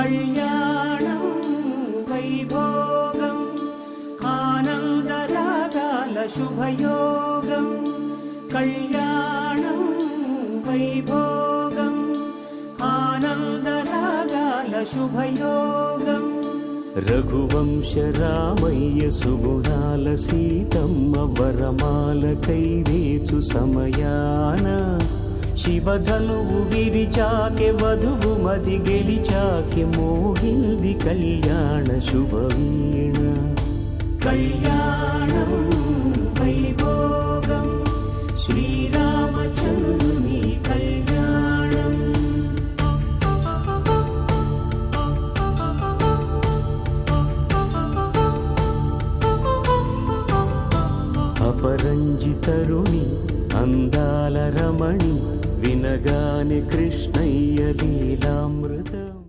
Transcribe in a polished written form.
కళ్యాణం వైభోగం ఆనందరాగాల శుభయోగం కళ్యాణం వైభోగం ఆనందరాగాల శుభయోగం రఘువంశ రామయ్య సుగుణాల సీతమ్మ వరమాల కైవేచు సమయాన శివధనువు విరిచాకె వధువు మది గెలిచాకె మోగింది కళ్యాణ శుభవీణ కళ్యాణం వైభోగం శ్రీరామచంద్రుని కళ్యాణం అపరంజి తరుణి అందాల రమణి వినగానే కృష్ణయ్య లీలామృత